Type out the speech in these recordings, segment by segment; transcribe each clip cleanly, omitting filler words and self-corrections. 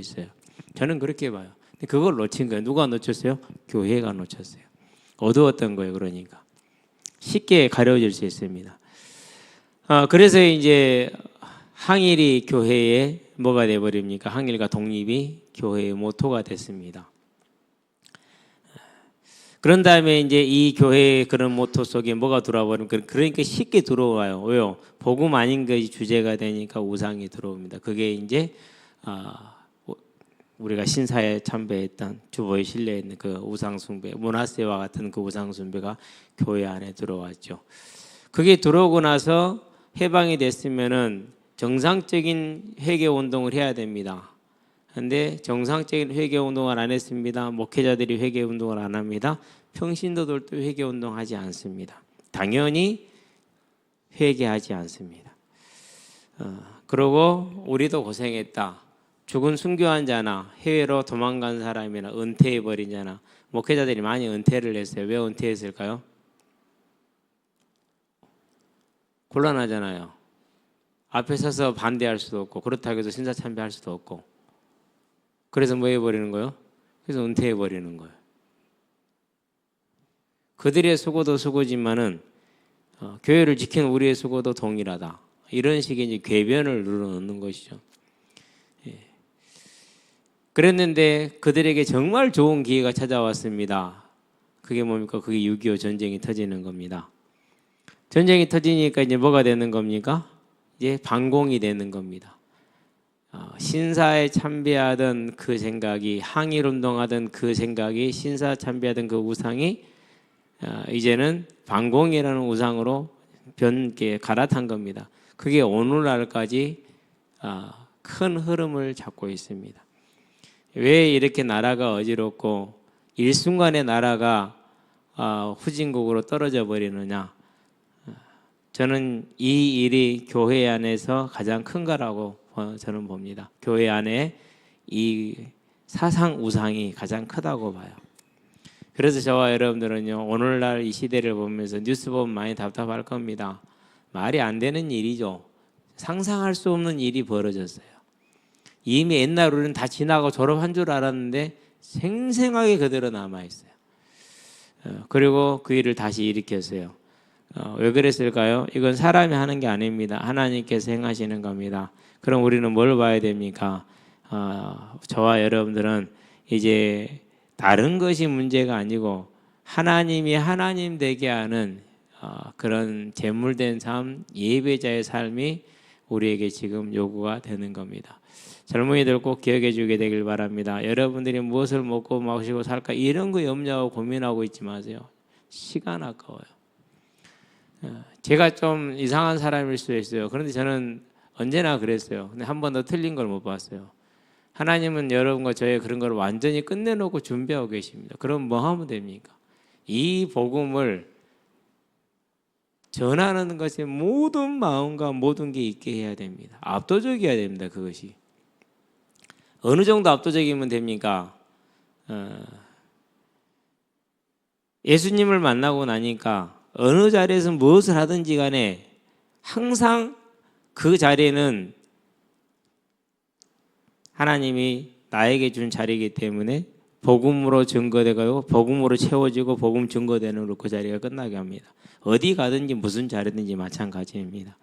있어요. 저는 그렇게 봐요. 근데 그걸 놓친 거예요. 누가 놓쳤어요? 교회가 놓쳤어요. 어두웠던 거예요. 그러니까 쉽게 가려질 수 있습니다. 그래서 이제 항일이 교회의 뭐가 돼버립니까? 항일과 독립이 교회의 모토가 됐습니다. 그런 다음에 이제 이 교회의 그런 모토 속에 뭐가 들어와 버리면 그러니까 쉽게 들어와요. 왜요? 복음 아닌 것이 주제가 되니까 우상이 들어옵니다. 그게 이제 우리가 신사에 참배했던 주보에 실려 있는 그 우상 숭배, 문하세와 같은 그 우상 숭배가 교회 안에 들어왔죠. 그게 들어오고 나서 해방이 됐으면은 정상적인 회개 운동을 해야 됩니다. 그런데 정상적인 회개 운동을 안 했습니다. 목회자들이 회개 운동을 안 합니다. 평신도들도 회개 운동하지 않습니다. 당연히 회개하지 않습니다. 그리고 우리도 고생했다. 죽은 순교한 자나 해외로 도망간 사람이나 은퇴해버린 자나 목회자들이 많이 은퇴를 했어요. 왜 은퇴했을까요? 곤란하잖아요. 앞에 서서 반대할 수도 없고 그렇다고 해서 신사참배할 수도 없고 그래서 뭐 해버리는 거예요? 그래서 은퇴해버리는 거예요. 그들의 수고도 수고지만은 교회를 지키는 우리의 수고도 동일하다. 이런 식의 이제 궤변을 눌러놓는 것이죠. 예. 그랬는데 그들에게 정말 좋은 기회가 찾아왔습니다. 그게 뭡니까? 그게 6.25 전쟁이 터지는 겁니다. 전쟁이 터지니까 이제 뭐가 되는 겁니까? 이제 반공이 되는 겁니다. 신사에 참배하던 그 생각이 항일운동하던 그 생각이 신사 참배하던 그 우상이 이제는 반공이라는 우상으로 갈아탄 겁니다. 그게 오늘날까지 큰 흐름을 잡고 있습니다. 왜 이렇게 나라가 어지럽고 일순간에 나라가 후진국으로 떨어져 버리느냐? 저는 이 일이 교회 안에서 가장 큰 거라고 저는 봅니다. 교회 안에 이 사상 우상이 가장 크다고 봐요. 그래서 저와 여러분들은요, 오늘날 이 시대를 보면서 뉴스 보면 많이 답답할 겁니다. 말이 안 되는 일이죠. 상상할 수 없는 일이 벌어졌어요. 이미 옛날 우리는 다 지나고 졸업한 줄 알았는데 생생하게 그대로 남아있어요. 그리고 그 일을 다시 일으켰어요. 왜 그랬을까요? 이건 사람이 하는 게 아닙니다. 하나님께서 행하시는 겁니다. 그럼 우리는 뭘 봐야 됩니까? 저와 여러분들은 이제 다른 것이 문제가 아니고 하나님이 하나님 되게 하는 그런 제물된 삶, 예배자의 삶이 우리에게 지금 요구가 되는 겁니다. 젊은이들 꼭 기억해 주게 되길 바랍니다. 여러분들이 무엇을 먹고 마시고 살까 이런 거 염려하고 고민하고 있지 마세요. 시간 아까워요. 제가 좀 이상한 사람일 수도 있어요. 그런데 저는 언제나 그랬어요. 근데 한 번도 틀린 걸 못 봤어요. 하나님은 여러분과 저의 그런 걸 완전히 끝내놓고 준비하고 계십니다. 그럼 뭐 하면 됩니까? 이 복음을 전하는 것에 모든 마음과 모든 게 있게 해야 됩니다. 압도적이어야 됩니다. 그것이. 어느 정도 압도적이면 됩니까? 예수님을 만나고 나니까 어느 자리에서 무엇을 하든지 간에 항상 그 자리에는 하나님이 나에게 준 자리이기 때문에 복음으로 증거되고 복음으로 채워지고 복음 증거되는 그 자리가 끝나게 합니다. 어디 가든지 무슨 자리든지 마찬가지입니다.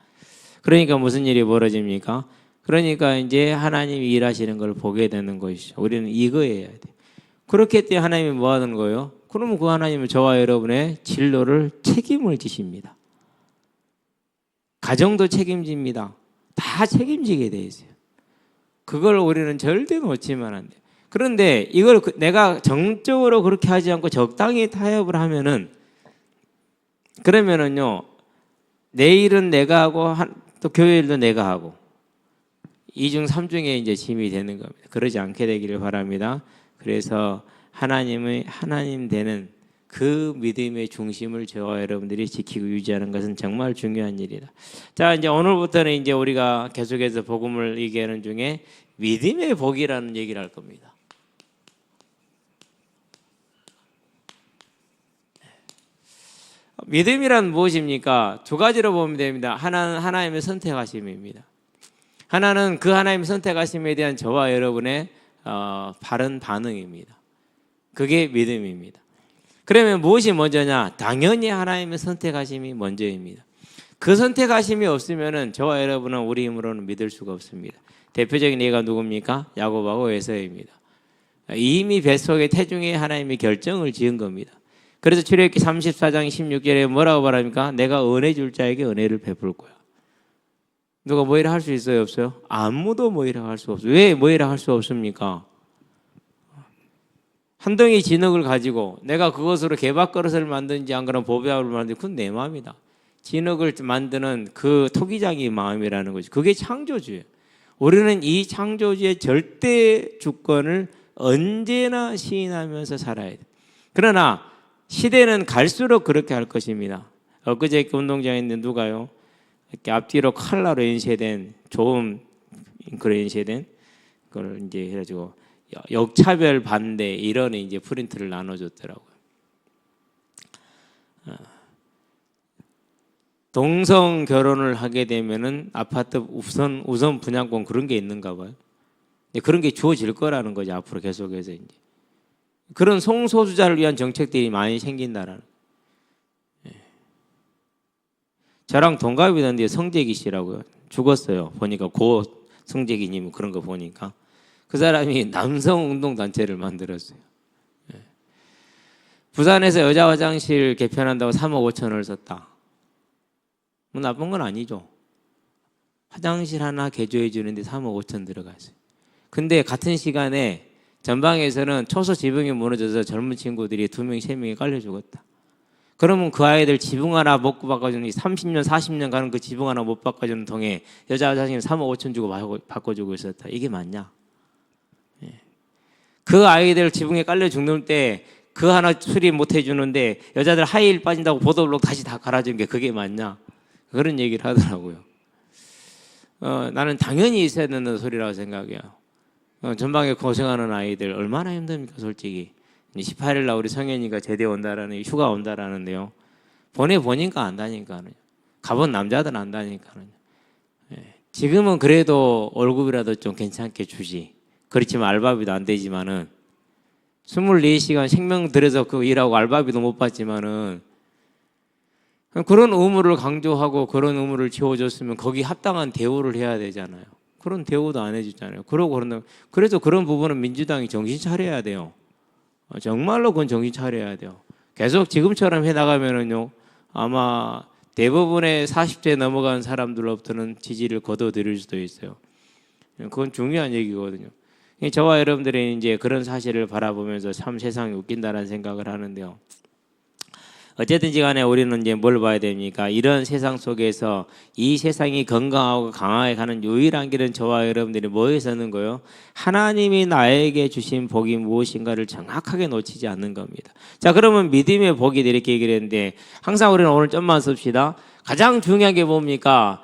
그러니까 무슨 일이 벌어집니까? 그러니까 이제 하나님이 일하시는 걸 보게 되는 것이죠. 우리는 이거 해야 돼. 그렇게 할 때 하나님이 뭐 하는 거예요? 그러면 그 하나님은 저와 여러분의 진로를 책임을 지십니다. 가정도 책임집니다. 다 책임지게 돼 있어요. 그걸 우리는 절대 놓치면 안 돼요. 그런데 이걸 내가 정적으로 그렇게 하지 않고 적당히 타협을 하면은 그러면은요, 내일은 내가 하고 또 교회일도 내가 하고 2중 3중에 이제 짐이 되는 겁니다. 그러지 않게 되기를 바랍니다. 그래서 하나님의 하나님 되는 그 믿음의 중심을 저와 여러분들이 지키고 유지하는 것은 정말 중요한 일이다. 자, 이제 오늘부터는 이제 우리가 계속해서 복음을 얘기하는 중에 믿음의 복이라는 얘기를 할 겁니다. 믿음이란 무엇입니까? 두 가지로 보면 됩니다. 하나는 하나님의 선택하심입니다. 하나는 그 하나님의 선택하심에 대한 저와 여러분의 바른 반응입니다. 그게 믿음입니다. 그러면 무엇이 먼저냐? 당연히 하나님의 선택하심이 먼저입니다. 그 선택하심이 없으면은 저와 여러분은 우리 힘으로는 믿을 수가 없습니다. 대표적인 예가 누굽니까? 야곱하고 에서입니다. 이미 뱃속의 태중에 하나님이 결정을 지은 겁니다. 그래서 출애굽기 34장 16절에 뭐라고 말합니까? 내가 은혜 줄 자에게 은혜를 베풀 거야. 누가 뭐이라 할 수 있어요? 없어요? 아무도 뭐이라 할 수 없어요. 왜 뭐이라 할 수 없습니까? 한 덩이 진흙을 가지고 내가 그것으로 개밥그릇을 만든지 안 그러면 보배압을 만든지 그건 내 마음이다. 진흙을 만드는 그 토기장이 마음이라는 거죠. 그게 창조주예요. 우리는 이 창조주의 절대 주권을 언제나 시인하면서 살아야 돼요. 그러나 시대는 갈수록 그렇게 할 것입니다. 엊그제 운동장에 있는 누가요? 이렇게 앞뒤로 칼라로 연쇄된 좋은 잉크로 연쇄된 그걸 이제 해가지고 역차별 반대 이런 이제 프린트를 나눠줬더라고요. 동성 결혼을 하게 되면은 아파트 우선 분양권 그런 게 있는가 봐요. 그런 게 주어질 거라는 거죠. 앞으로 계속해서 이제 그런 성소수자를 위한 정책들이 많이 생긴다라는. 저랑 동갑이던데 성재기 씨라고요. 죽었어요. 보니까 고 성재기님 그런 거 보니까 그 사람이 남성운동단체를 만들었어요. 부산에서 여자 화장실 개편한다고 3억 5천을 썼다. 뭐 나쁜 건 아니죠. 화장실 하나 개조해 주는데 3억 5천 들어갔어요. 근데 같은 시간에 전방에서는 초소 지붕이 무너져서 젊은 친구들이 2명, 3명이 깔려 죽었다. 그러면 그 아이들 지붕 하나 못 바꿔주는 30년, 40년 가는 그 지붕 하나 못 바꿔주는 통에 여자 화장실 3억 5천 주고 바꿔주고 있었다. 이게 맞냐? 그 아이들 지붕에 깔려 죽는 때 그 하나 수리 못 해주는데 여자들 하이힐 빠진다고 보도블록 다시 다 갈아준 게 그게 맞냐? 그런 얘기를 하더라고요. 나는 당연히 있어야 되는 소리라고 생각해요. 전방에 고생하는 아이들 얼마나 힘듭니까, 솔직히. 18일 날 우리 성현이가 제대 온다라는 휴가 온다라는데요. 보내보니까 안다니까요. 가본 남자들은 안다니까요. 지금은 그래도 월급이라도 좀 괜찮게 주지. 그렇지만 알바비도 안 되지만은 24시간 생명 들여서 그 일하고 알바비도 못 받지만은 그런 의무를 강조하고 그런 의무를 지워줬으면 거기 합당한 대우를 해야 되잖아요. 그런 대우도 안 해주잖아요. 그래서 그런 부분은 민주당이 정신 차려야 돼요. 정말로 그건 정신 차려야 돼요. 계속 지금처럼 해나가면은요 아마 대부분의 40대 넘어간 사람들로부터는 지지를 거둬들일 수도 있어요. 그건 중요한 얘기거든요. 저와 여러분들이 이제 그런 사실을 바라보면서 참 세상이 웃긴다라는 생각을 하는데요. 어쨌든지 간에 우리는 이제 뭘 봐야 됩니까? 이런 세상 속에서 이 세상이 건강하고 강하게 가는 유일한 길은 저와 여러분들이 뭐에 서는 거예요? 하나님이 나에게 주신 복이 무엇인가를 정확하게 놓치지 않는 겁니다. 자, 그러면 믿음의 복이 이렇게 얘기를 했는데 항상 우리는 오늘 좀만 씁시다. 가장 중요한 게 뭡니까?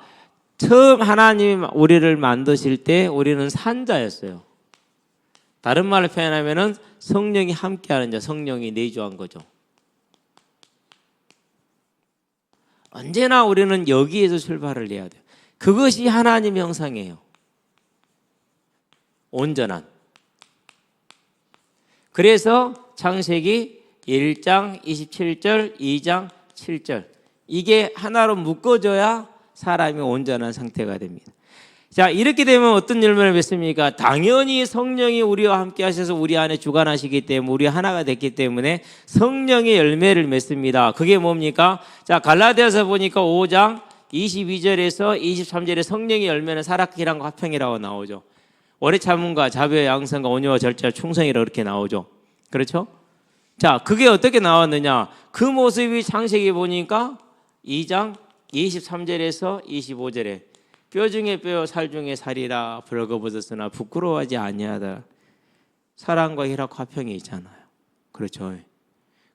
처음 하나님이 우리를 만드실 때 우리는 산자였어요. 다른 말로 표현하면은 성령이 함께하는 자, 성령이 내주한 거죠. 언제나 우리는 여기에서 출발을 해야 돼요. 그것이 하나님의 형상이에요. 온전한. 그래서 창세기 1장 27절, 2장 7절 이게 하나로 묶어져야 사람이 온전한 상태가 됩니다. 자, 이렇게 되면 어떤 열매를 맺습니까? 당연히 성령이 우리와 함께 하셔서 우리 안에 주관하시기 때문에 우리 하나가 됐기 때문에 성령의 열매를 맺습니다. 그게 뭡니까? 자, 갈라디아서 보니까 5장 22절에서 23절에 성령의 열매는 사랑이랑과 화평이라고 나오죠. 오래 참음과 자비와 양선과 온유와 절제와 충성이라고 이렇게 나오죠. 그렇죠? 자, 그게 어떻게 나왔느냐? 그 모습이 창세기 보니까 2장 23절에서 25절에 뼈 중에 뼈, 살 중에 살이라 벌거벗었으나 부끄러워하지 아니하다. 사랑과 희락, 화평이 있잖아요. 그렇죠.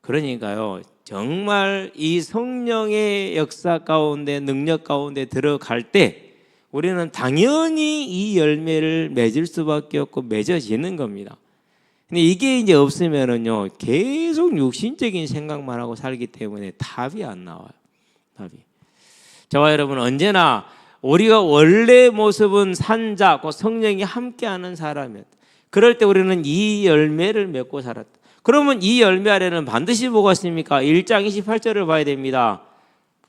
그러니까요, 정말 이 성령의 역사 가운데, 능력 가운데 들어갈 때 우리는 당연히 이 열매를 맺을 수밖에 없고 맺어지는 겁니다. 근데 이게 이제 없으면은요, 계속 육신적인 생각만 하고 살기 때문에 답이 안 나와요. 답이. 저와 여러분 언제나 우리가 원래 모습은 산자, 그 성령이 함께하는 사람이었다. 그럴 때 우리는 이 열매를 맺고 살았다. 그러면 이 열매 아래는 반드시 뭐가 있습니까? 1장 28절을 봐야 됩니다.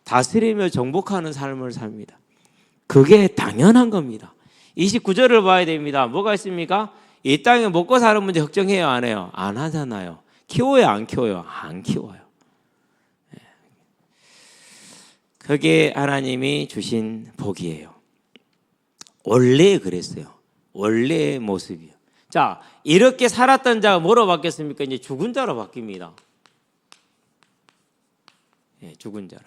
다스리며 정복하는 삶을 삽니다. 그게 당연한 겁니다. 29절을 봐야 됩니다. 뭐가 있습니까? 이 땅에 먹고 사는 문제 걱정해요, 안 해요? 안 하잖아요. 키워요, 안 키워요? 안 키워요. 그게 하나님이 주신 복이에요. 원래 그랬어요. 원래의 모습이요. 자, 이렇게 살았던 자가 뭐로 바뀌었습니까? 이제 죽은 자로 바뀝니다. 예, 죽은 자로.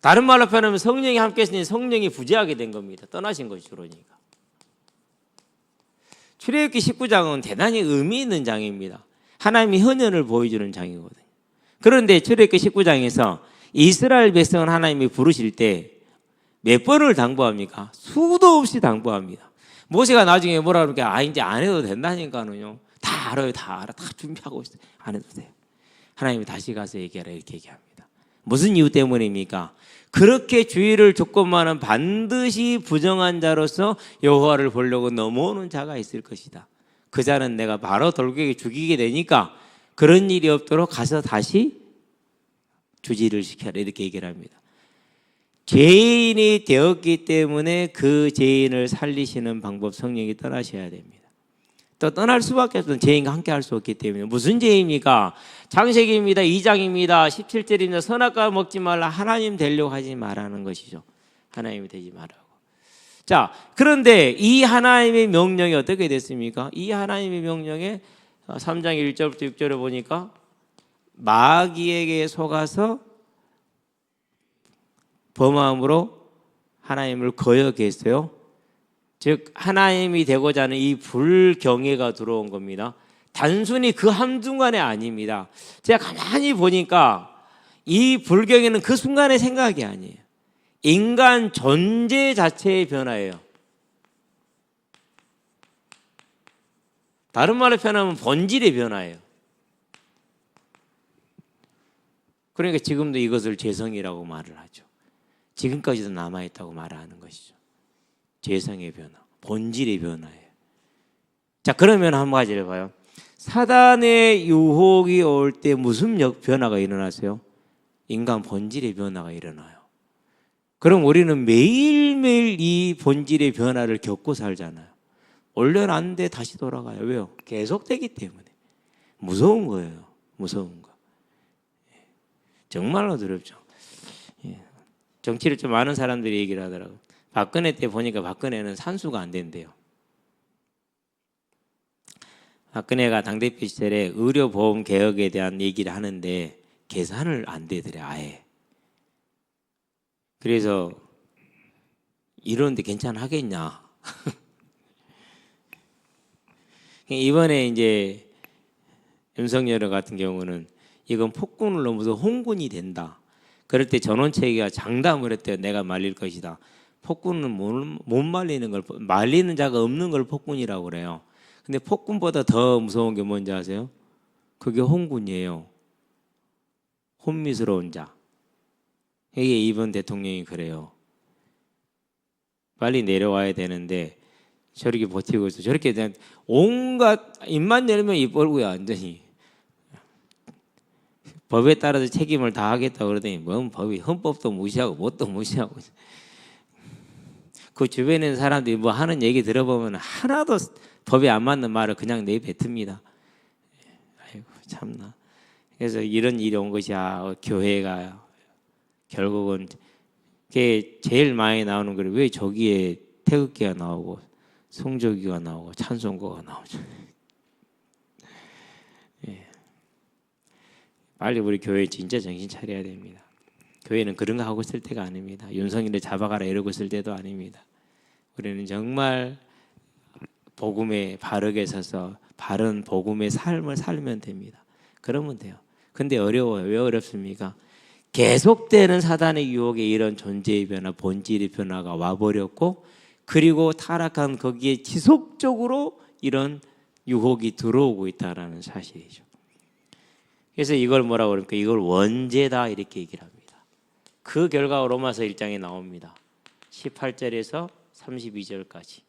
다른 말로 표현하면 성령이 함께 했으니 성령이 부재하게 된 겁니다. 떠나신 것이죠, 그러니까. 출애굽기 19장은 대단히 의미 있는 장입니다. 하나님이 헌연을 보여주는 장이거든요. 그런데 출애굽기 19장에서 이스라엘 백성을 하나님이 부르실 때 몇 번을 당부합니까? 수도 없이 당부합니다. 모세가 나중에 뭐라 그러니까 이제 안 해도 된다니까는요. 다 알아요. 다 알아. 다 준비하고 있어요. 안 해도 돼요. 하나님이 다시 가서 얘기하라 이렇게 얘기합니다. 무슨 이유 때문입니까? 그렇게 주의를 줬건만은 반드시 부정한 자로서 여호와를 보려고 넘어오는 자가 있을 것이다. 그 자는 내가 바로 돌격에 죽이게 되니까 그런 일이 없도록 가서 다시 주지를 시켜라 이렇게 얘기를 합니다. 죄인이 되었기 때문에 그 죄인을 살리시는 방법 성령이 떠나셔야 됩니다. 또 떠날 수밖에 없는 죄인과 함께 할 수 없기 때문에 무슨 죄입니까? 창세기입니다. 2장입니다. 17절입니다. 선악과 먹지 말라. 하나님 되려고 하지 말라는 것이죠. 하나님이 되지 말라고. 자, 그런데 이 하나님의 명령이 어떻게 됐습니까? 이 하나님의 명령에 3장 1절부터 6절에 보니까 마귀에게 속아서 범함으로 하나님을 거역했어요. 즉 하나님이 되고자 하는 이 불경외가 들어온 겁니다. 단순히 그 한순간에 아닙니다. 제가 가만히 보니까 이 불경외는 그 순간의 생각이 아니에요. 인간 존재 자체의 변화예요. 다른 말로 표현하면 본질의 변화예요. 그러니까 지금도 이것을 죄성이라고 말을 하죠. 지금까지도 남아있다고 말하는 것이죠. 죄성의 변화, 본질의 변화예요. 자, 그러면 한 가지를 봐요. 사단의 유혹이 올 때 무슨 변화가 일어나세요? 인간 본질의 변화가 일어나요. 그럼 우리는 매일매일 이 본질의 변화를 겪고 살잖아요. 올려놨는데 다시 돌아가요. 왜요? 계속되기 때문에. 무서운 거예요. 무서운 거. 정말로 두렵죠. 정치를 좀 아는 사람들이 얘기를 하더라고요. 박근혜 때 보니까 박근혜는 산수가 안 된대요. 박근혜가 당대표 시절에 의료보험 개혁에 대한 얘기를 하는데 계산을 안 되더래 아예. 그래서 이러는데 괜찮아 하겠냐. 이번에 이제 윤석열 같은 경우는 이건 폭군을 넘어서 홍군이 된다. 그럴 때 전원체계가 장담을 했대요. 내가 말릴 것이다. 폭군은 못 말리는 걸, 말리는 자가 없는 걸 폭군이라고 그래요. 근데 폭군보다 더 무서운 게 뭔지 아세요? 그게 홍군이에요. 혼미스러운 자. 이게 이번 대통령이 그래요. 빨리 내려와야 되는데 저렇게 버티고 있어. 저렇게 그냥 온갖 입만 열면 입 벌고요. 완전히. 법에 따라서 책임을 다 하겠다고 그러더니 뭔 법이 헌법도 무시하고 뭣도 무시하고 그 주변에 있는 사람들이 뭐 하는 얘기 들어보면 하나도 법에 안 맞는 말을 그냥 내뱉습니다. 아이고 참나. 그래서 이런 일이 온 것이야. 교회가 결국은 그게 제일 많이 나오는 거를 왜 저기에 태극기가 나오고 성조기가 나오고 찬송가가 나오죠. 빨리 우리 교회 진짜 정신 차려야 됩니다. 교회는 그런 거 하고 있을 때가 아닙니다. 윤석열을 잡아가라 이러고 있을 때도 아닙니다. 우리는 정말 복음에 바르게 서서 바른 복음의 삶을 살면 됩니다. 그러면 돼요. 근데 어려워요. 왜 어렵습니까? 계속되는 사단의 유혹에 이런 존재의 변화, 본질의 변화가 와버렸고 그리고 타락한 거기에 지속적으로 이런 유혹이 들어오고 있다는 사실이죠. 그래서 이걸 뭐라고 그럽니까? 이걸 원죄다 이렇게 얘기를 합니다. 그 결과가 로마서 1장에 나옵니다. 18절에서 32절까지.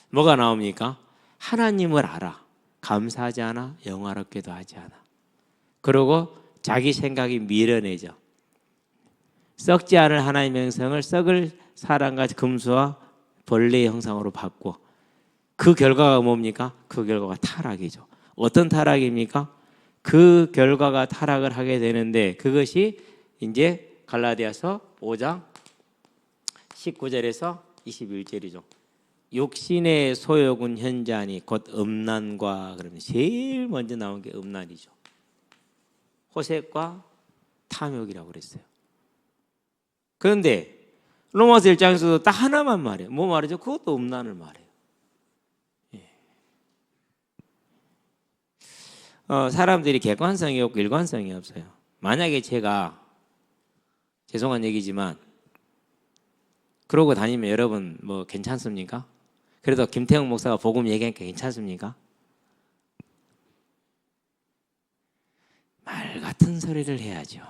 뭐가 나옵니까? 하나님을 알아. 감사하지 않아? 영화롭게도 하지 않아. 그리고 자기 생각이 미련해져. 썩지 않을 하나님의 형상을 썩을 사람과 금수와 벌레의 형상으로 바꿔. 그 결과가 뭡니까? 그 결과가 타락이죠. 어떤 타락입니까? 그 결과가 타락을 하게 되는데 그것이 이제 갈라디아서 5장 19절에서 21절이죠. 육신의 소욕은 현저하니 곧 음란과, 그러면 제일 먼저 나온 게 음란이죠. 호색과 탐욕이라고 그랬어요. 그런데 로마서 1장에서도 딱 하나만 말해요. 뭐 말이죠? 그것도 음란을 말해요. 사람들이 객관성이 없고 일관성이 없어요. 만약에 제가, 죄송한 얘기지만 그러고 다니면 여러분 뭐 괜찮습니까? 그래도 김태형 목사가 복음 얘기하니까 괜찮습니까? 말 같은 소리를 해야죠.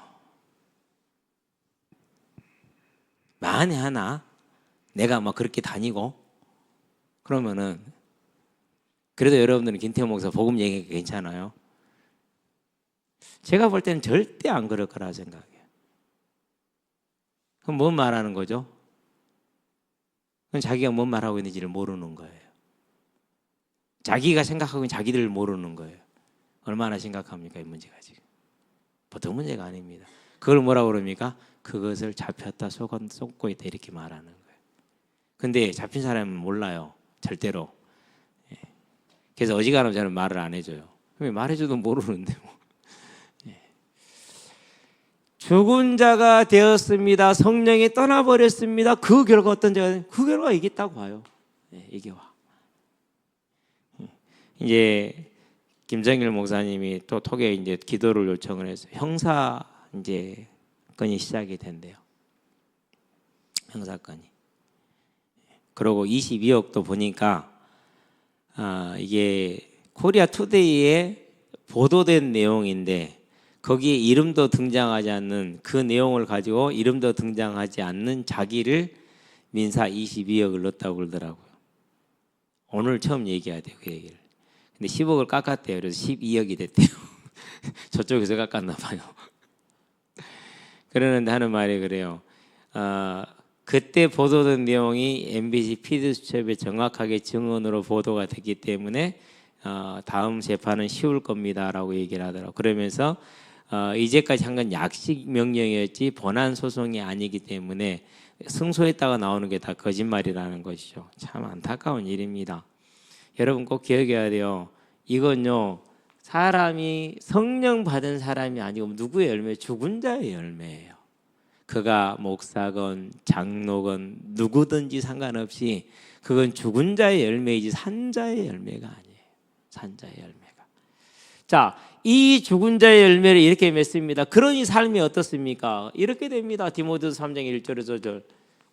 만에 하나 내가 막 그렇게 다니고 그러면은 그래도 여러분들은 김태형 목사 복음 얘기하니까 괜찮아요? 제가 볼 때는 절대 안 그럴 거라 생각해요. 그럼 뭔 말하는 거죠? 그건 자기가 뭔 말하고 있는지를 모르는 거예요. 자기가 생각하고 있는 자기들을 모르는 거예요. 얼마나 심각합니까, 이 문제가 지금. 보통 문제가 아닙니다. 그걸 뭐라고 그럽니까? 그것을 잡혔다 속고 있다 이렇게 말하는 거예요. 근데 잡힌 사람은 몰라요. 절대로. 그래서 어지간하면 저는 말을 안 해줘요. 말해줘도 모르는데 뭐. 죽은 자가 되었습니다. 성령이 떠나버렸습니다. 그 결과 어떤 자가, 그 결과가 이겼다고 봐요. 이게 와. 이제 김정일 목사님이 또 톡에 이제 기도를 요청을 해서 형사 이제 건이 시작이 된대요. 형사건이. 그리고 22억도 보니까 이게 코리아 투데이에 보도된 내용인데 거기에 이름도 등장하지 않는 그 내용을 가지고 이름도 등장하지 않는 자기를 민사 22억을 넣었다고 그러더라고요. 오늘 처음 얘기해야 돼요, 그 얘기를. 근데 10억을 깎았대요. 그래서 12억이 됐대요. 저쪽에서 깎았나 봐요. 그러는데 하는 말이 그래요. 그때 보도된 내용이 MBC PD수첩에 정확하게 증언으로 보도가 됐기 때문에 다음 재판은 쉬울 겁니다라고 얘기를 하더라고요. 그러면서 이제까지 한 건 약식 명령이었지 본안 소송이 아니기 때문에 승소했다가 나오는 게 다 거짓말이라는 것이죠. 참 안타까운 일입니다. 여러분 꼭 기억해야 돼요. 이건요, 사람이 성령 받은 사람이 아니고 누구의 열매? 죽은 자의 열매예요. 그가 목사건 장로건 누구든지 상관없이 그건 죽은 자의 열매이지 산 자의 열매가 아니에요. 산 자의 열매가. 자, 이 죽은 자의 열매를 이렇게 맺습니다. 그러니 삶이 어떻습니까? 이렇게 됩니다. 디모데후서 3장 1절에서 5절.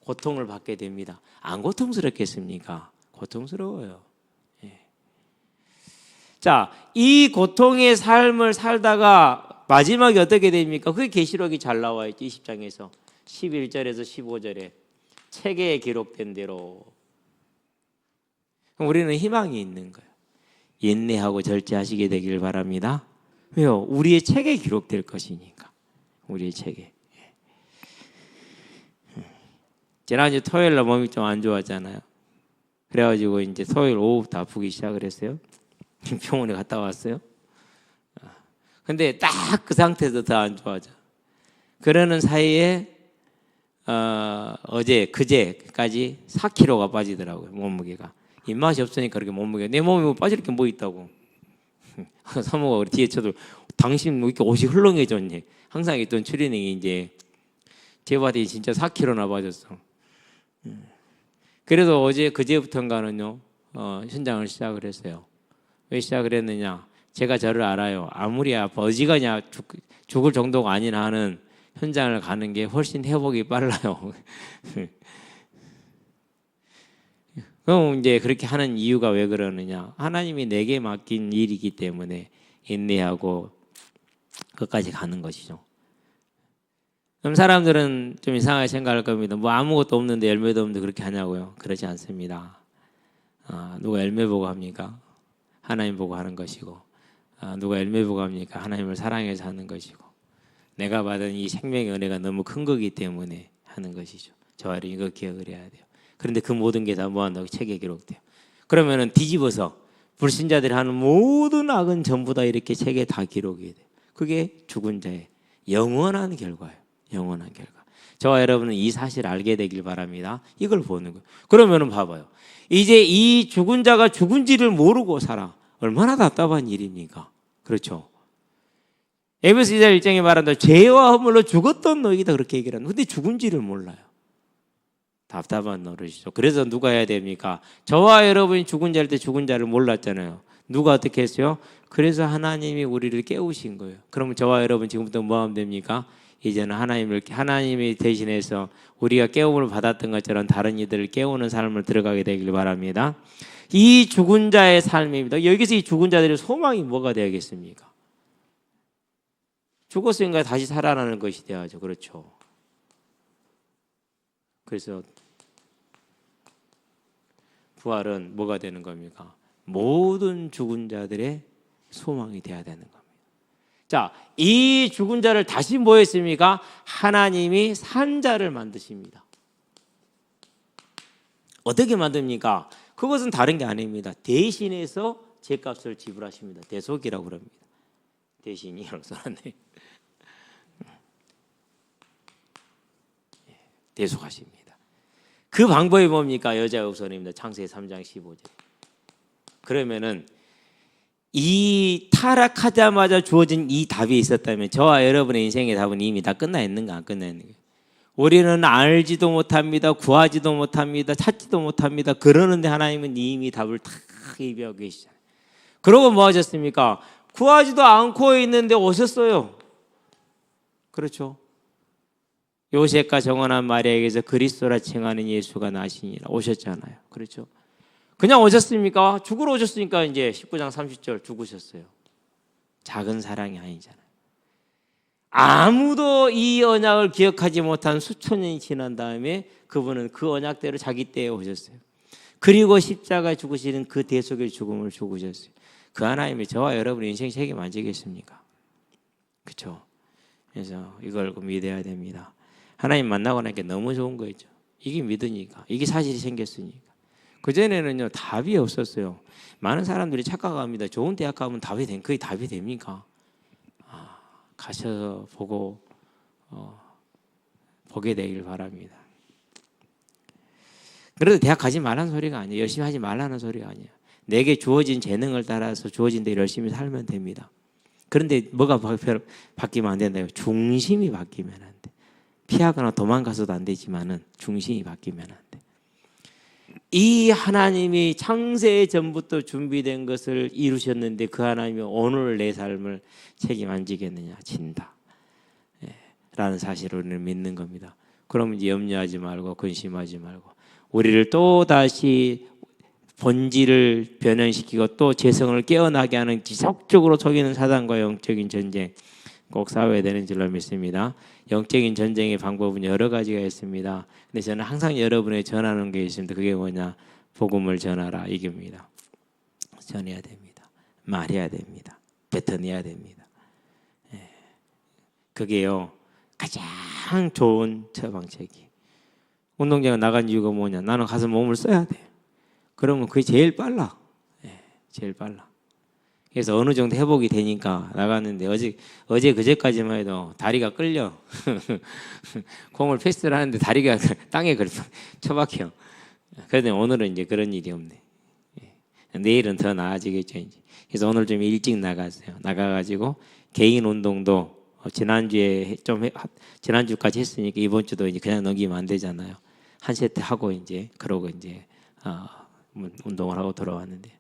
고통을 받게 됩니다. 안 고통스럽겠습니까? 고통스러워요. 자, 이 고통의 삶을 살다가 마지막에 어떻게 됩니까? 그게 계시록이 잘 나와 있죠. 20장에서 11절에서 15절에 책에 기록된 대로. 그럼 우리는 희망이 있는 거예요. 인내하고 절제하시게 되길 바랍니다. 왜요? 우리의 책에 기록될 것이니까. 우리의 책에. 지난주 토요일 날 몸이 좀 안 좋았잖아요. 그래가지고 이제 토요일 오후부터 아프기 시작을 했어요. 병원에 갔다 왔어요. 근데 딱 그 상태에서 더 안 좋아져. 그러는 사이에 어제 그제까지 4kg가 빠지더라고요. 몸무게가. 입맛이 없으니까 그렇게 몸무게가. 내 몸에 뭐 빠질 게 뭐 있다고. 사모가 우리 뒤에 쳐도 당신 뭐 이렇게 옷이 헐렁해졌니? 항상 있던 추리닝이 이제 제바디 진짜 4kg나 빠졌어. 그래서 어제 그제부터인가는요 현장을 시작을 했어요. 왜 시작을 했느냐? 제가 저를 알아요. 아무리 아파 어지간히 죽을 정도가 아닌 한은 현장을 가는 게 훨씬 회복이 빨라요. 그럼 이제 그렇게 하는 이유가 왜 그러느냐? 하나님이 내게 맡긴 일이기 때문에 인내하고 끝까지 가는 것이죠. 그럼 사람들은 좀 이상하게 생각할 겁니다. 뭐 아무것도 없는데 열매도 없는데 그렇게 하냐고요? 그렇지 않습니다. 누가 열매 보고 합니까? 하나님 보고 하는 것이고, 누가 열매 보고 합니까? 하나님을 사랑해서 하는 것이고, 내가 받은 이 생명의 은혜가 너무 큰 거기 때문에 하는 것이죠. 저와 여러분 이거 기억을 해야 돼요. 그런데 그 모든 게 다 모아놓고 책에 기록돼요. 그러면은 뒤집어서 불신자들이 하는 모든 악은 전부 다 이렇게 책에 다 기록이 돼요. 그게 죽은 자의 영원한 결과예요. 영원한 결과. 저와 여러분은 이 사실을 알게 되길 바랍니다. 이걸 보는 거예요. 그러면은 봐봐요. 이제 이 죽은 자가 죽은지를 모르고 살아. 얼마나 답답한 일입니까? 그렇죠. 에베소 2장 1장에 말한다. 죄와 허물로 죽었던 너희다 그렇게 얘기를 하는. 근데 죽은지를 몰라요. 답답한 노릇이죠. 그래서 누가 해야 됩니까? 저와 여러분이 죽은 자일 때 죽은 자를 몰랐잖아요. 누가 어떻게 했어요? 그래서 하나님이 우리를 깨우신 거예요. 그러면 저와 여러분 지금부터 뭐 하면 됩니까? 이제는 하나님이 대신해서 우리가 깨움을 받았던 것처럼 다른 이들을 깨우는 삶을 들어가게 되길 바랍니다. 이 죽은 자의 삶입니다. 여기서 이 죽은 자들의 소망이 뭐가 되겠습니까? 죽었으니까 다시 살아나는 것이 돼야죠. 그렇죠. 그래서 부활은 뭐가 되는 겁니까? 모든 죽은 자들의 소망이 돼야 되는 겁니다. 자, 이 죽은 자를 다시 뭐 했습니까? 하나님이 산 자를 만드십니다. 어떻게 만듭니까? 그것은 다른 게 아닙니다. 대신해서 죄값을 지불하십니다. 대속이라고 그럽니다. 대신이라고 써놨네. 대속하십니다. 그 방법이 뭡니까? 여자의 후손입니다. 창세기 3장 15절. 그러면은 이 타락하자마자 주어진 이 답이 있었다면 저와 여러분의 인생의 답은 이미 다 끝나 있는가 안 끝나 있는가? 우리는 알지도 못합니다. 구하지도 못합니다. 찾지도 못합니다. 그러는데 하나님은 이미 답을 다 예비하고 계시잖아요. 그러고 뭐 하셨습니까? 구하지도 않고 있는데 오셨어요. 그렇죠. 요셉과 정원한 마리아에게서 그리스도라 칭하는 예수가 나시니라 오셨잖아요. 그렇죠. 그냥 오셨습니까? 죽으러 오셨으니까 이제 19장 30절 죽으셨어요. 작은 사랑이 아니잖아요. 아무도 이 언약을 기억하지 못한 수천 년이 지난 다음에 그분은 그 언약대로 자기 때에 오셨어요. 그리고 십자가에 죽으시는 그 대속의 죽음을 죽으셨어요. 그 하나님이 저와 여러분의 인생 책임 안 지겠습니까? 그렇죠. 그래서 이걸 믿어야 됩니다. 하나님 만나고 나니까 너무 좋은 거죠. 이게 믿으니까. 이게 사실이 생겼으니까. 그전에는요 답이 없었어요. 많은 사람들이 착각합니다. 좋은 대학 가면 그게 답이 됩니까? 가셔서 보고 보게 되길 바랍니다. 그래도 대학 가지 말라는 소리가 아니에요. 열심히 하지 말라는 소리가 아니에요. 내게 주어진 재능을 따라서 주어진 대로 열심히 살면 됩니다. 그런데 뭐가 바뀌면 안 된다요? 중심이 바뀌면 안 돼. 피하거나 도망가서도 안 되지만은 중심이 바뀌면 안 돼. 이 하나님이 창세 전부터 준비된 것을 이루셨는데 그 하나님이 오늘 내 삶을 책임 안 지겠느냐? 진다. 라는 사실을 우리는 믿는 겁니다. 그러면 이제 염려하지 말고 근심하지 말고 우리를 또 다시 본질을 변형시키고 또 재성을 깨어나게 하는 지속적으로 속이는 사단과 영적인 전쟁 꼭 싸워야 되는 줄로 믿습니다. 영적인 전쟁의 방법은 여러 가지가 있습니다. 근데 저는 항상 여러분에게 전하는 게 있습니다. 그게 뭐냐? 복음을 전하라 이깁니다. 전해야 됩니다. 말해야 됩니다. 뱉어내야 됩니다. 그게요 가장 좋은 처방책이. 운동장에 나간 이유가 뭐냐? 나는 가서 몸을 써야 돼. 그러면 그게 제일 빨라. 제일 빨라. 그래서 어느 정도 회복이 되니까 나갔는데 어제 그제까지만 해도 다리가 끌려. 공을 패스를 하는데 다리가 땅에 처박혀. 그런데 오늘은 이제 그런 일이 없네. 내일은 더 나아지겠죠. 이제. 그래서 오늘 좀 일찍 나갔어요. 나가가지고 개인 운동도 지난주까지 했으니까 이번 주도 이제 그냥 넘기면 안 되잖아요. 한 세트 하고 이제 그러고 이제 운동을 하고 돌아왔는데.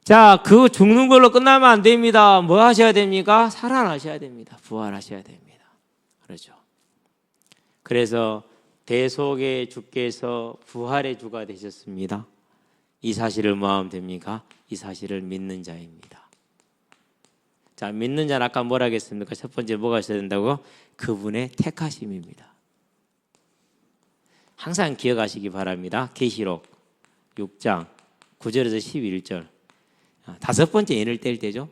자, 그 죽는 걸로 끝나면 안 됩니다. 뭐 하셔야 됩니까? 살아나셔야 됩니다. 부활하셔야 됩니다. 그렇죠. 그래서 대속의 주께서 부활의 주가 되셨습니다. 이 사실을 뭐 하면 됩니까? 이 사실을 믿는 자입니다. 자, 믿는 자는 아까 뭐라 하겠습니까? 첫 번째 뭐가 있어야 된다고? 그분의 택하심입니다. 항상 기억하시기 바랍니다. 계시록 6장 9절에서 11절. 다섯 번째 인을 뗄 때죠.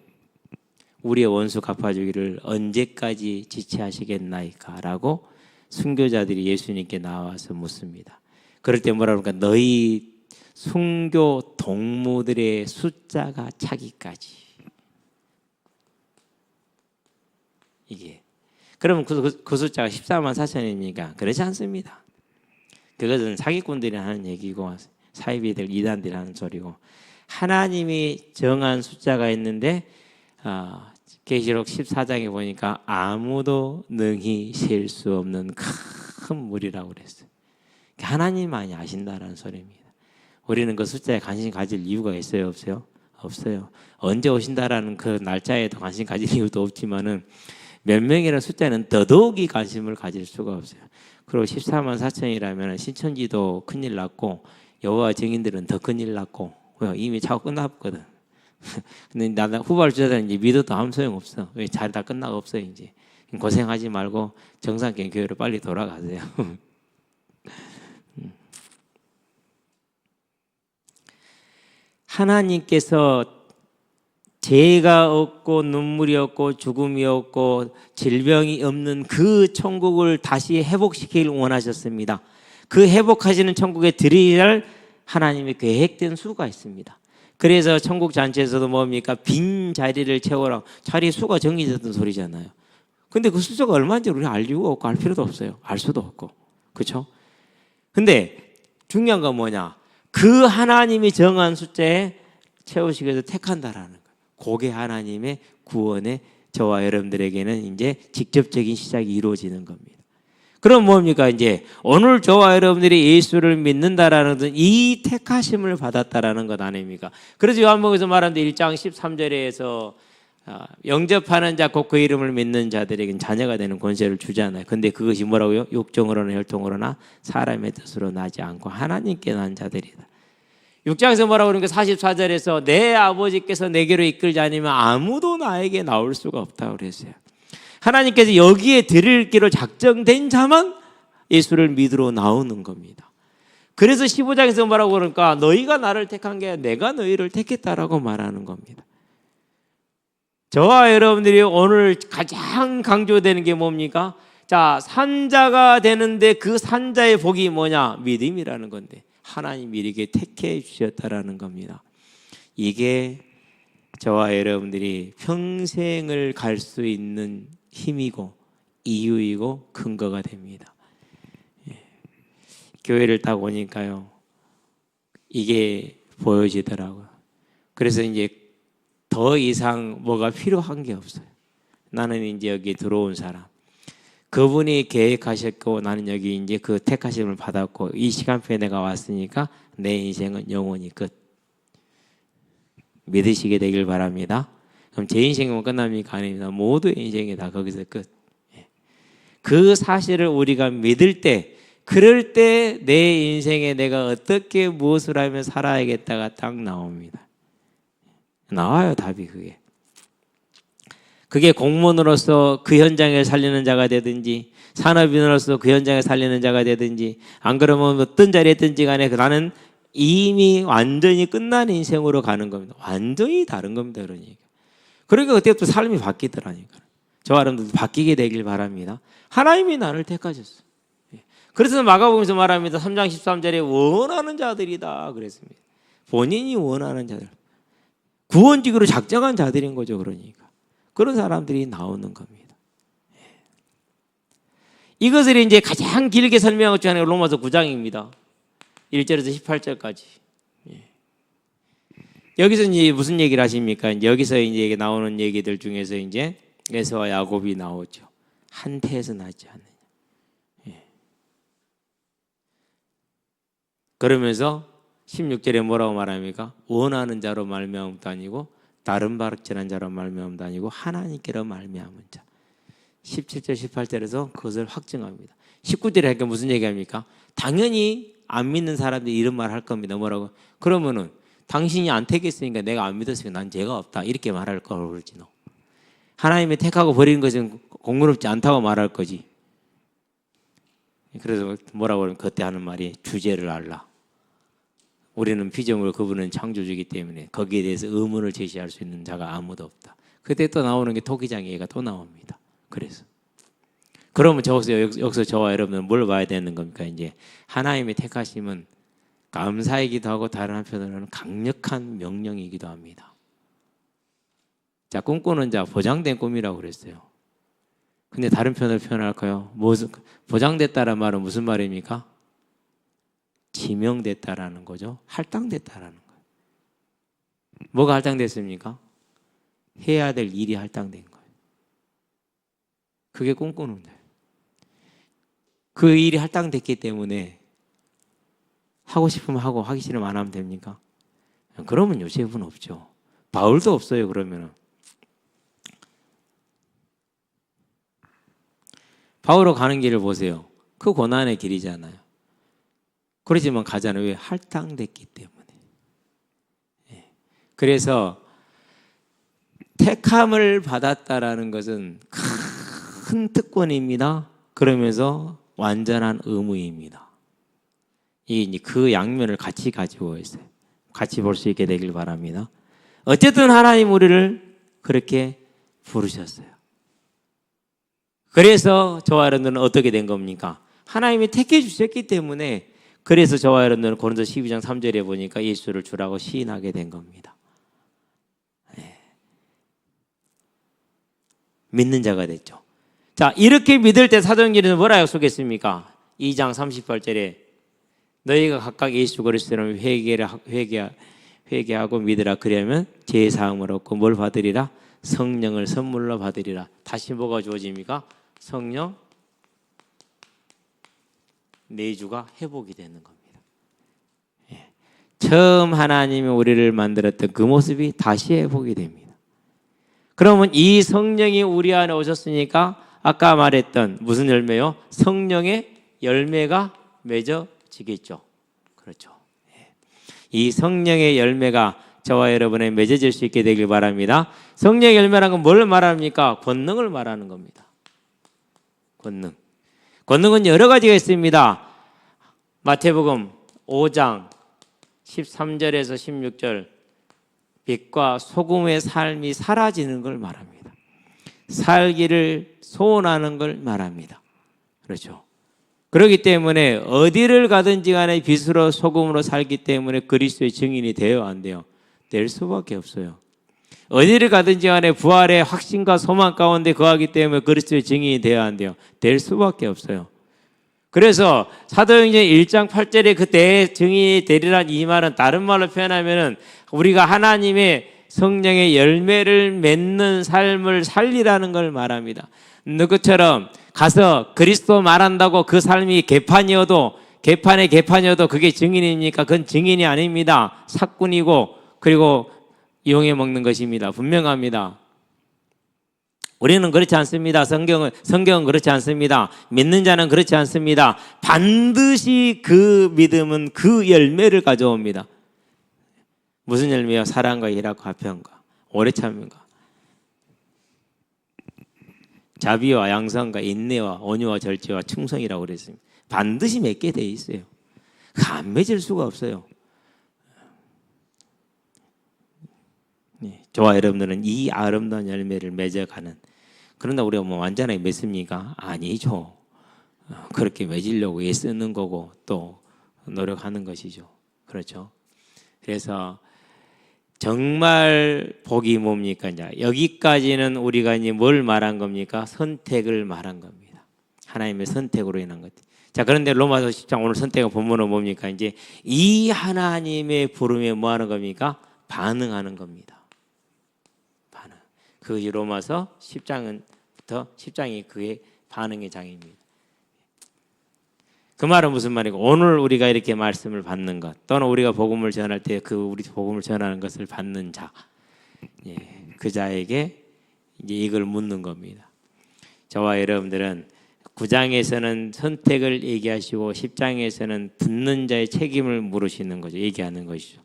우리의 원수 갚아주기를 언제까지 지체하시겠나이까? 라고 순교자들이 예수님께 나와서 묻습니다. 그럴 때 뭐라 그러니까 너희 순교 동무들의 숫자가 차기까지. 이게 그러면 그 숫자가 14만 4천입니까? 그렇지 않습니다. 그것은 사기꾼들이 하는 얘기고 사이비들 이단들이 하는 소리고, 하나님이 정한 숫자가 있는데 계시록 14장에 보니까 아무도 능히 셀 수 없는 큰 물이라고 그랬어요. 하나님만이 아신다라는 소리입니다. 우리는 그 숫자에 관심 가질 이유가 있어요, 없어요? 없어요. 언제 오신다라는 그 날짜에도 관심 가질 이유도 없지만은 몇 명이라는 숫자는 더더욱이 관심을 가질 수가 없어요. 그리고 14만 4천이라면 신천지도 큰일 났고 여호와 증인들은 더 큰일 났고, 이미 차고 끝났거든. 근데 나 후발 주자들은 이제 믿어도 아무 소용 없어. 왜 잘 다 끝나고 없어 이제. 고생하지 말고 정상적인 교회로 빨리 돌아가세요. 하나님께서 죄가 없고 눈물이 없고 죽음이 없고 질병이 없는 그 천국을 다시 회복시키길 원하셨습니다. 그 회복하시는 천국에 들이할 하나님의 계획된 수가 있습니다. 그래서 천국 잔치에서도 뭡니까? 빈 자리를 채워라. 자리 수가 정해졌던 소리잖아요. 근데 그 숫자가 얼마인지 우리 알 이유가 없고 알 필요도 없어요. 알 수도 없고. 그렇죠? 근데 중요한 건 뭐냐? 그 하나님이 정한 숫자에 채우시기 위해서 택한다라는 거예요. 그게 하나님의 구원의 저와 여러분들에게는 이제 직접적인 시작이 이루어지는 겁니다. 그럼 뭡니까? 이제 오늘 저와 여러분들이 예수를 믿는다라는 것은 이 택하심을 받았다라는 것 아닙니까? 그래서 요한복음에서 말하는데 1장 13절에서 영접하는 자 곧 그 이름을 믿는 자들에게는 자녀가 되는 권세를 주잖아요. 근데 그것이 뭐라고요? 육정으로나 혈통으로나 사람의 뜻으로 나지 않고 하나님께 난 자들이다. 6장에서 뭐라고 그러니까 44절에서 내 아버지께서 내게로 이끌지 않으면 아무도 나에게 나올 수가 없다고 그랬어요. 하나님께서 여기에 들이기로 작정된 자만 예수를 믿으러 나오는 겁니다. 그래서 15장에서 뭐라고 그러니까 너희가 나를 택한 게 아니라 내가 너희를 택했다라고 말하는 겁니다. 저와 여러분들이 오늘 가장 강조되는 게 뭡니까? 자, 산자가 되는데 그 산자의 복이 뭐냐? 믿음이라는 건데 하나님이 이렇게 택해 주셨다라는 겁니다. 이게 저와 여러분들이 평생을 갈 수 있는 힘이고 이유이고 근거가 됩니다. 교회를 딱 오니까요, 이게 보여지더라고요. 그래서 이제 더 이상 뭐가 필요한 게 없어요. 나는 이제 여기 들어온 사람, 그분이 계획하셨고 나는 여기 이제 그 택하심을 받았고 이 시간표에 내가 왔으니까 내 인생은 영원히 끝. 믿으시게 되길 바랍니다. 그럼 제 인생은 끝납니까? 아닙니다. 모두의 인생이 다 거기서 끝. 그 사실을 우리가 믿을 때, 그럴 때 내 인생에 내가 어떻게 무엇을 하면 살아야겠다가 딱 나옵니다. 나와요, 답이 그게. 그게 공무원으로서 그 현장을 살리는 자가 되든지 산업인으로서 그 현장을 살리는 자가 되든지 안 그러면 어떤 자리에 있든지 간에 나는 이미 완전히 끝난 인생으로 가는 겁니다. 완전히 다른 겁니다. 그러니까 그때부터 삶이 바뀌더라니까. 저와 여러분들도 바뀌게 되길 바랍니다. 하나님이 나를 택하셨어요. 그래서 마가복음에서 말합니다. 3장 13절에 원하는 자들이다 그랬습니다. 본인이 원하는 자들, 구원직으로 작정한 자들인 거죠. 그러니까 그런 사람들이 나오는 겁니다. 이것을 이제 가장 길게 설명한 것 중에 하나가 로마서 9장입니다. 1절에서 18절까지. 여기서 이제 무슨 얘기를 하십니까? 여기서 이제 나오는 얘기들 중에서 이제 에서와 야곱이 나오죠. 한 태에서 나지 않느냐. 그러면서 16절에 뭐라고 말합니까? 원하는 자로 말미암음도 아니고 다른 바르지난 자로 말미암음도 아니고 하나님께로 말미암은 자. 17절 18절에서 그것을 확증합니다. 19절에 하니까 무슨 얘기합니까? 당연히 안 믿는 사람들이 이런 말 할 겁니다. 뭐라고? 그러면은 당신이 안 택했으니까 내가 안 믿었으니까 난 죄가 없다 이렇게 말할 거라고 그러지. 너 하나님이 택하고 버리는 것은 공교롭지 않다고 말할 거지. 그래서 뭐라고 그러면 그때 하는 말이 주제를 알라. 우리는 피조물, 그분은 창조주이기 때문에 거기에 대해서 의문을 제시할 수 있는 자가 아무도 없다. 그때 또 나오는 게 토기장애가 또 나옵니다. 그래서 그러면 여기서 저와 여러분은 뭘 봐야 되는 겁니까? 이제 하나님의 택하심은 감사이기도 하고 다른 한편으로는 강력한 명령이기도 합니다. 자, 꿈꾸는 자 보장된 꿈이라고 그랬어요. 근데 다른 편을 표현할까요? 보장됐다는 말은 무슨 말입니까? 지명됐다라는 거죠. 할당됐다라는 거예요. 뭐가 할당됐습니까? 해야 될 일이 할당된 거예요. 그게 꿈꾸는 거예요. 그 일이 할당됐기 때문에 하고 싶으면 하고 하기 싫으면 안 하면 됩니까? 그러면 요셉은 없죠. 바울도 없어요. 그러면은 바울로 가는 길을 보세요. 그 고난의 길이잖아요. 그러지만 가잖아요. 왜? 할당됐기 때문에. 그래서 택함을 받았다라는 것은 큰 특권입니다. 그러면서 완전한 의무입니다. 이게 그 양면을 같이 가지고 있어요. 같이 볼 수 있게 되길 바랍니다. 어쨌든 하나님 우리를 그렇게 부르셨어요. 그래서 저와 여러분들은 어떻게 된 겁니까? 하나님이 택해 주셨기 때문에 그래서 저와 여러분들은 고린도 12장 3절에 보니까 예수를 주라고 시인하게 된 겁니다. 믿는 자가 됐죠. 자, 이렇게 믿을 때 사도행전에서 뭐라 약속했습니까? 2장 38절에 너희가 각각 예수 그리스도를 회개하고 믿으라. 그러면 죄 사함을 얻고 뭘 받으리라? 성령을 선물로 받으리라. 다시 뭐가 주어집니까? 성령 내주가 회복이 되는 겁니다. 처음 하나님이 우리를 만들었던 그 모습이 다시 회복이 됩니다. 그러면 이 성령이 우리 안에 오셨으니까 아까 말했던 무슨 열매요? 성령의 열매가 맺어지겠죠. 그렇죠. 이 성령의 열매가 저와 여러분에 맺어질 수 있게 되길 바랍니다. 성령의 열매라는 건 뭘 말합니까? 권능을 말하는 겁니다. 권능. 권능은 여러 가지가 있습니다. 마태복음 5장 13절에서 16절 빛과 소금의 삶이 사라지는 걸 말합니다. 살기를 소원하는 걸 말합니다. 그렇죠. 그렇기 때문에 어디를 가든지 간에 빛으로 소금으로 살기 때문에 그리스도의 증인이 돼요, 안 돼요? 될 수밖에 없어요. 어디를 가든지 간에 부활의 확신과 소망 가운데 거하기 때문에 그리스도의 증인이 돼야 안 돼요? 될 수밖에 없어요. 그래서 사도행전 1장 8절에 그때 증인이 되리란 이 말은 다른 말로 표현하면은 우리가 하나님의 성령의 열매를 맺는 삶을 살리라는 걸 말합니다. 누구처럼 가서 그리스도 말한다고 그 삶이 개판이어도 그게 증인입니까? 그건 증인이 아닙니다. 사꾼이고 그리고 이용해 먹는 것입니다. 분명합니다. 우리는 그렇지 않습니다. 성경은 그렇지 않습니다. 믿는 자는 그렇지 않습니다. 반드시 그 믿음은 그 열매를 가져옵니다. 무슨 열매요? 사랑과 희락과 화평과 오래 참음과 자비와 양선과 인내와 온유와 절제와 충성이라고 그랬습니다. 반드시 맺게 돼 있어요. 안 맺을 수가 없어요. 저와 여러분들은 이 아름다운 열매를 맺어가는, 그런데 우리가 뭐 완전하게 맺습니까? 아니죠. 그렇게 맺으려고 애쓰는 거고 또 노력하는 것이죠. 그렇죠. 그래서 정말 복이 뭡니까? 이제 여기까지는 우리가 이제 뭘 말한 겁니까? 선택을 말한 겁니다. 하나님의 선택으로 인한 것. 자, 그런데 로마서 10장 오늘 선택의 본문은 뭡니까? 이제 이 하나님의 부름에 뭐 하는 겁니까? 반응하는 겁니다. 반응. 그 로마서 10장부터 10장이 그의 반응의 장입니다. 그 말은 무슨 말이고, 오늘 우리가 이렇게 말씀을 받는 것, 또는 우리가 복음을 전할 때 그 우리 복음을 전하는 것을 받는 자, 그 자에게 이제 이걸 묻는 겁니다. 저와 여러분들은 9장에서는 선택을 얘기하시고 10장에서는 듣는 자의 책임을 물으시는 거죠. 얘기하는 것이죠.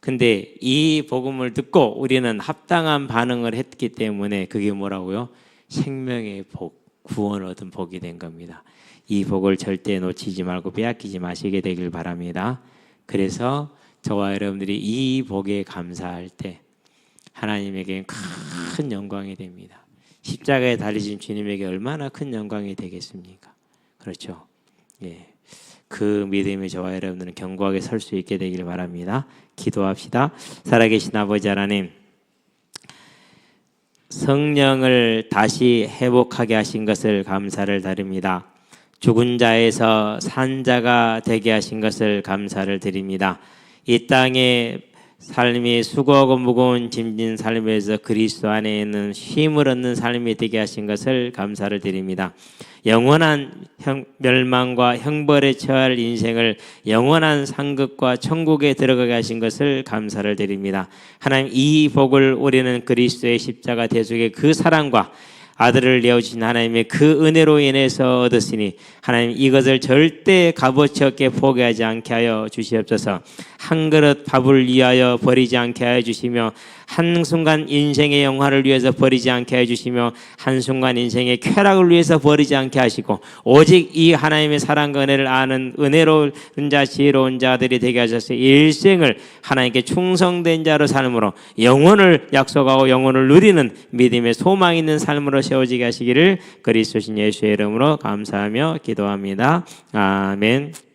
근데 이 복음을 듣고 우리는 합당한 반응을 했기 때문에 그게 뭐라고요? 생명의 복, 구원을 얻은 복이 된 겁니다. 이 복을 절대 놓치지 말고 빼앗기지 마시게 되길 바랍니다. 그래서 저와 여러분들이 이 복에 감사할 때 하나님에게 큰 영광이 됩니다. 십자가에 달리신 주님에게 얼마나 큰 영광이 되겠습니까? 그렇죠. 예. 그 믿음에 저와 여러분들은 견고하게 설 수 있게 되기를 바랍니다. 기도합시다. 살아계신 아버지 하나님, 성령을 다시 회복하게 하신 것을 감사를 드립니다. 죽은 자에서 산 자가 되게 하신 것을 감사를 드립니다. 이 땅에 삶이 수고하고 무거운 짐진 삶에서 그리스도 안에 있는 쉼을 얻는 삶이 되게 하신 것을 감사를 드립니다. 영원한 멸망과 형벌에 처할 인생을 영원한 상급과 천국에 들어가게 하신 것을 감사를 드립니다. 하나님, 이 복을 우리는 그리스도의 십자가 대속의 그 사랑과 아들을 내어주신 하나님의 그 은혜로 인해서 얻었으니 하나님, 이것을 절대 값어치 없게 포기하지 않게 하여 주시옵소서. 한 그릇 밥을 위하여 버리지 않게 하여 주시며, 한순간 인생의 영화를 위해서 버리지 않게 하여 주시며, 한순간 인생의 쾌락을 위해서 버리지 않게 하시고, 오직 이 하나님의 사랑과 은혜를 아는 은혜로운 자, 지혜로운 자들이 되게 하셔서 일생을 하나님께 충성된 자로 삶으로 영혼을 약속하고 영혼을 누리는 믿음의 소망 있는 삶으로 세워지게 하시기를 그리스도신 예수의 이름으로 감사하며 기도합니다. 아멘.